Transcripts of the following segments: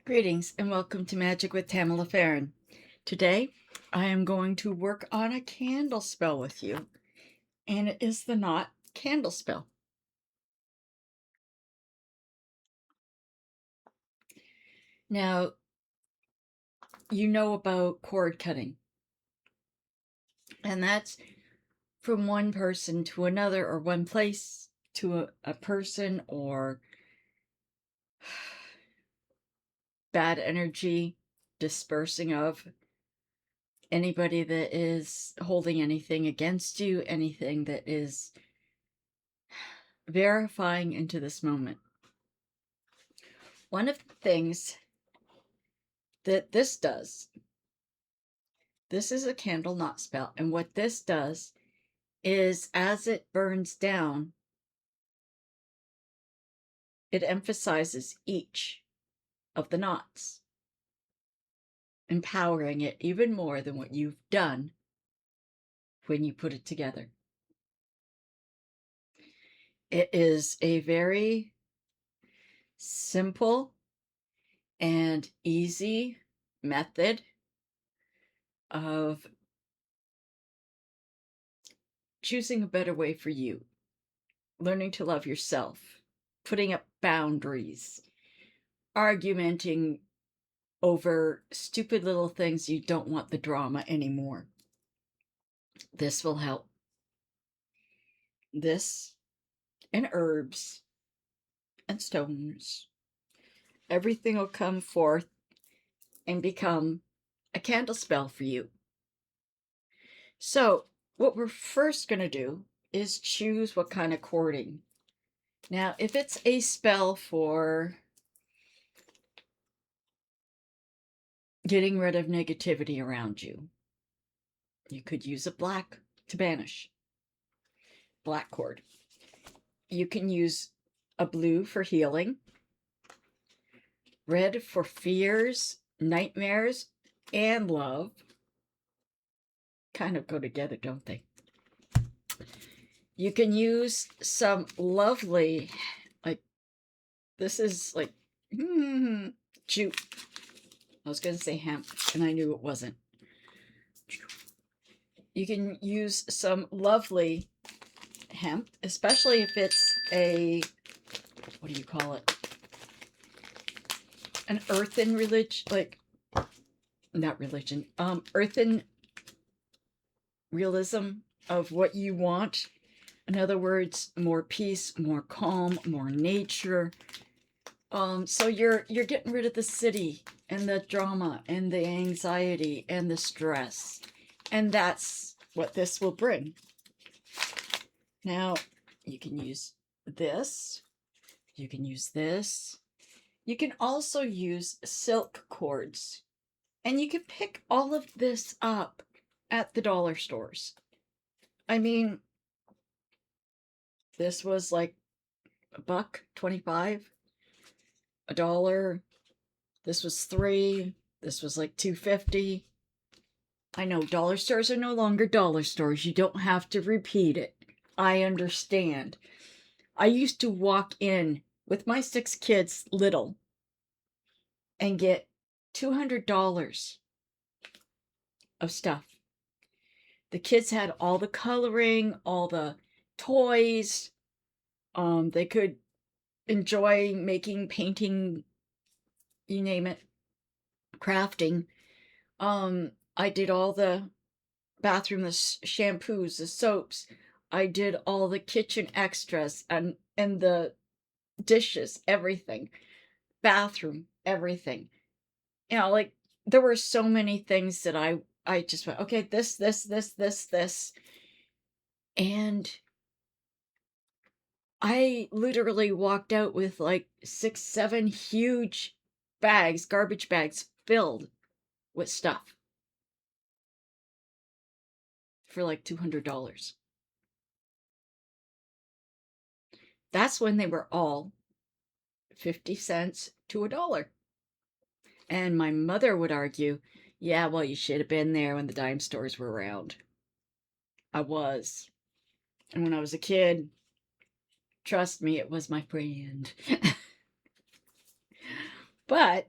Greetings and welcome to Magic with Tamala Farron. Today, I am going to work on a candle spell with you, and it is the knot candle spell. Now, you know about cord cutting, and that's from one person to another, or one place to a person, or bad energy dispersing of anybody that is holding anything against you, anything that is verifying into this moment. One of the things that this does, this is a candle knot spell, and what this does is as it burns down, it emphasizes each of the knots, empowering it even more than what you've done when you put it together. It is a very simple and easy method of choosing a better way for you, learning to love yourself, putting up boundaries, argumenting over stupid little things you don't want the drama anymore. This will help. This and herbs and stones, everything will come forth and become a candle spell for you. So what we're first going to do is choose what kind of cording. Now, if it's a spell for getting rid of negativity around you, you could use a black to banish. Black cord. You can use a blue for healing, red for fears, nightmares, and love. Kind of go together, don't they? You can use some lovely, like, this is like, jute. I was going to say hemp, and I knew it wasn't. You can use some lovely hemp, especially if it's a, what do you call it? An earthen religion, like, not religion, earthen realism of what you want. In other words, more peace, more calm, more nature. So you're getting rid of the city and the drama and the anxiety and the stress. And that's what this will bring. Now, you can use this. You can use this. You can also use silk cords. And you can pick all of this up at the dollar stores. I mean, this was like $1.25, $1. This was $3. This was like $2.50. I know dollar stores are no longer dollar stores. You don't have to repeat it. I understand. I used to walk in with my 6 kids, little, and get $200 of stuff. The kids had all the coloring, all the toys. They could enjoy making, painting, you name it, crafting. I did all the bathroom, the shampoos, the soaps. I did all the kitchen extras and the dishes, everything. Bathroom, everything. You know, like, there were so many things that I just went, okay, this. And I literally walked out with like 6, 7 huge bags, garbage bags filled with stuff for like $200. That's when they were all 50 cents to $1. And my mother would argue, yeah, well, you should have been there when the dime stores were around. I was. And when I was a kid, trust me, it was my friend. But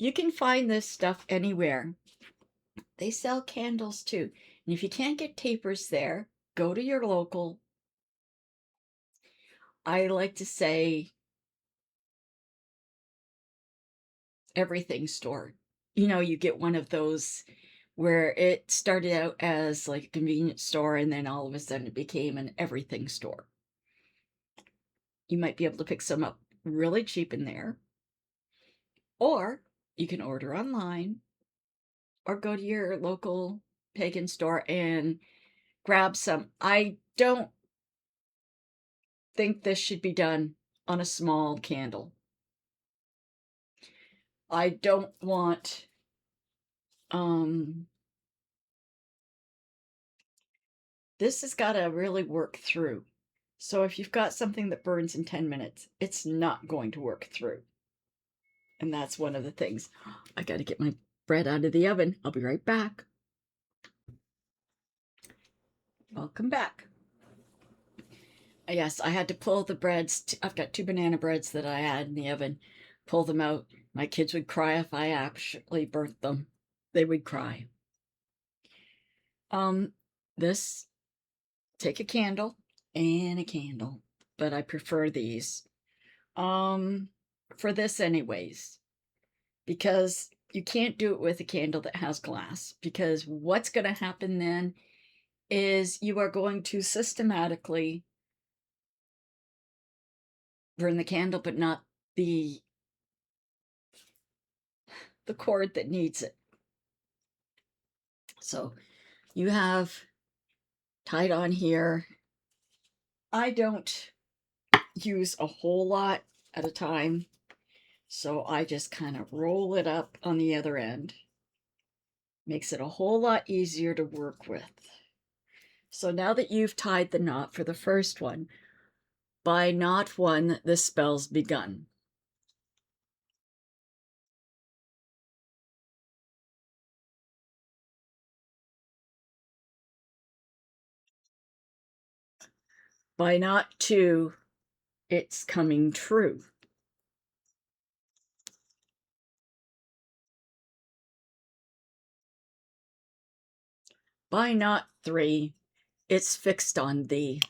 You can find this stuff anywhere. They sell candles too. And if you can't get tapers there, go to your local, I like to say, everything store. You know, you get one of those where it started out as like a convenience store and then all of a sudden it became an everything store. You might be able to pick some up really cheap in there. Or you can order online or go to your local pagan store and grab some. I don't think this should be done on a small candle. I don't want this has got to really work through. So if you've got something that burns in 10 minutes, it's not going to work through. And that's one of the things. I got to get my bread out of the oven. I'll be right back. Welcome back. Yes, I had to pull the breads. I've got 2 banana breads that I had in the oven. Pull them out. My kids would cry if I actually burnt them. They would cry. This, take a candle and a candle, but I prefer these. For this anyways, because you can't do it with a candle that has glass, because what's going to happen then is you are going to systematically burn the candle, but not the cord that needs it. So you have tied on here. I don't use a whole lot at a time, so I just kind of roll it up on the other end. Makes it a whole lot easier to work with. So now that you've tied the knot for the first one, by knot 1, the spell's begun. By knot 2, it's coming true. By knot 3, it's fixed on thee.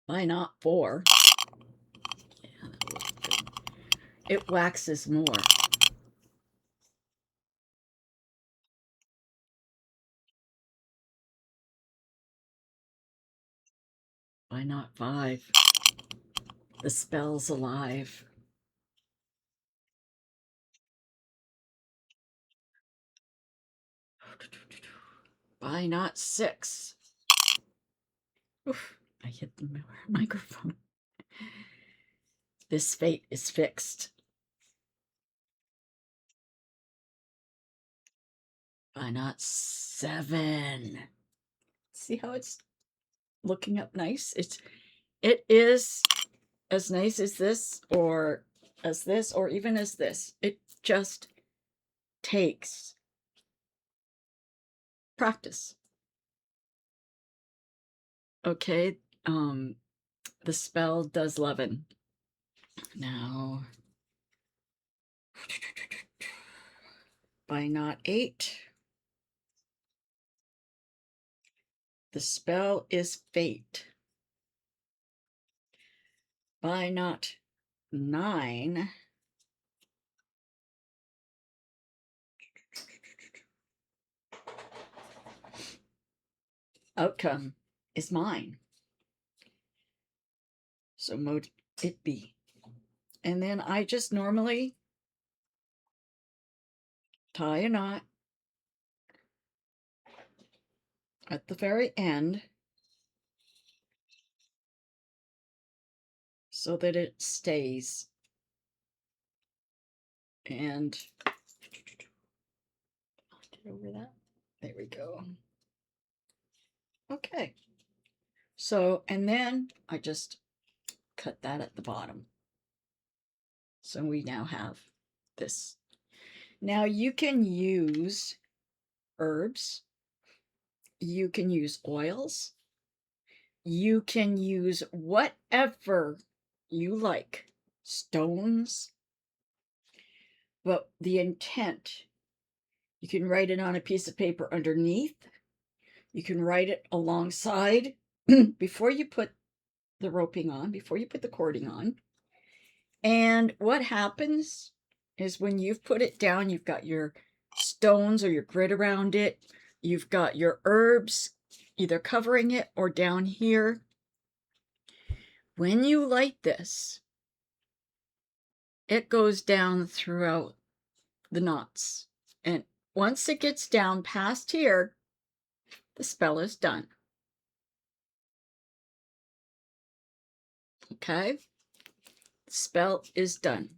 By knot 4, it waxes more. By knot 5, the spell's alive. By knot 6, oof, I hit the microphone. This fate is fixed. By knot 7, see how it's looking up nice? It is as nice as this, or as this, or even as this. It just takes practice. Okay, the spell does leaven. Now, by knot 8, the spell is fate. By knot 9, outcome is mine. So mote it be. And then I just normally tie a knot at the very end so that it stays. And get over that. There we go. Okay. So, and then I just cut that at the bottom. So we now have this. Now you can use herbs. You can use oils. you can use whatever you like. Stones. But the intent, you can write it on a piece of paper underneath. You can write it alongside before you put the roping on, before you put the cording on. And what happens is when you've put it down, you've got your stones or your grid around it. You've got your herbs either covering it or down here. When you light this, it goes down throughout the knots. And once it gets down past here, the spell is done. Okay? The spell is done.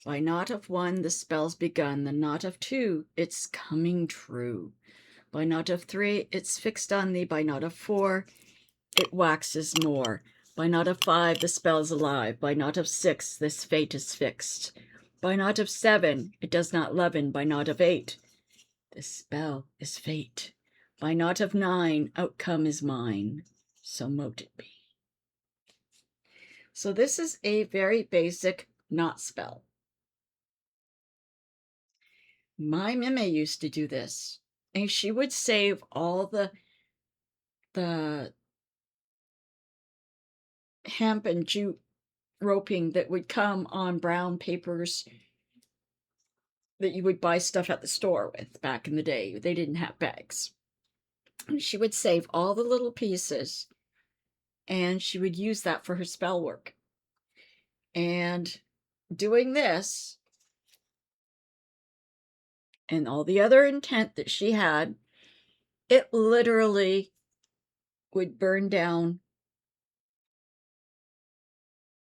By knot of 1, the spell's begun. The knot of 2, it's coming true. By knot of 3, it's fixed on thee. By knot of 4, it waxes more. By knot of 5, the spell is alive. By knot of 6, this fate is fixed. By knot of 7, it does not leaven. By knot of 8, this spell is fate. By knot of 9, outcome is mine. So mote it be. So this is a very basic knot spell. My Mime used to do this, and she would save all the hemp and jute roping that would come on brown papers that you would buy stuff at the store with back in the day. They didn't have bags. And she would save all the little pieces, and she would use that for her spell work. And doing this and all the other intent that she had, it literally would burn down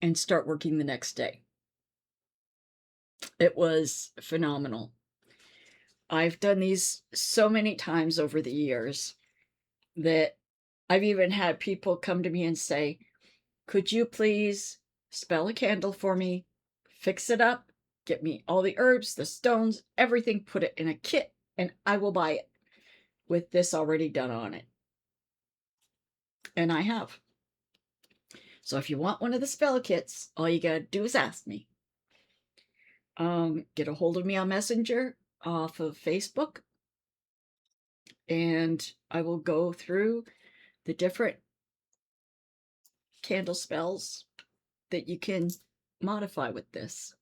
and start working the next day. It was phenomenal. I've done these so many times over the years that I've even had people come to me and say, could you please spell a candle for me, fix it up, get me all the herbs, the stones, everything, put it in a kit, and I will buy it with this already done on it. And I have. So if you want one of the spell kits, all you gotta do is ask me. Get a hold of me on Messenger off of Facebook, and I will go through the different candle spells that you can modify with this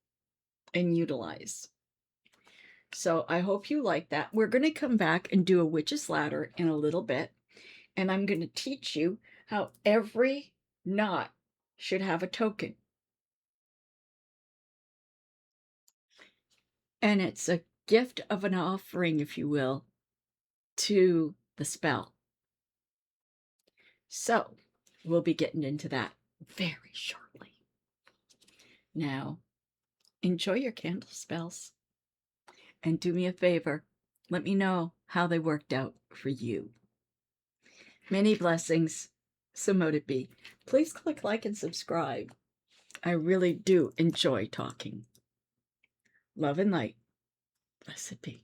and utilize. So I hope you like that. We're going to come back and do a witch's ladder in a little bit, and I'm going to teach you how every knot should have a token. And it's a gift of an offering, if you will, to the spell. So we'll be getting into that very shortly. Now, enjoy your candle spells. And do me a favor, let me know how they worked out for you. Many blessings. So mote it be. Please click like and subscribe. I really do enjoy talking. Love and light. Blessed be.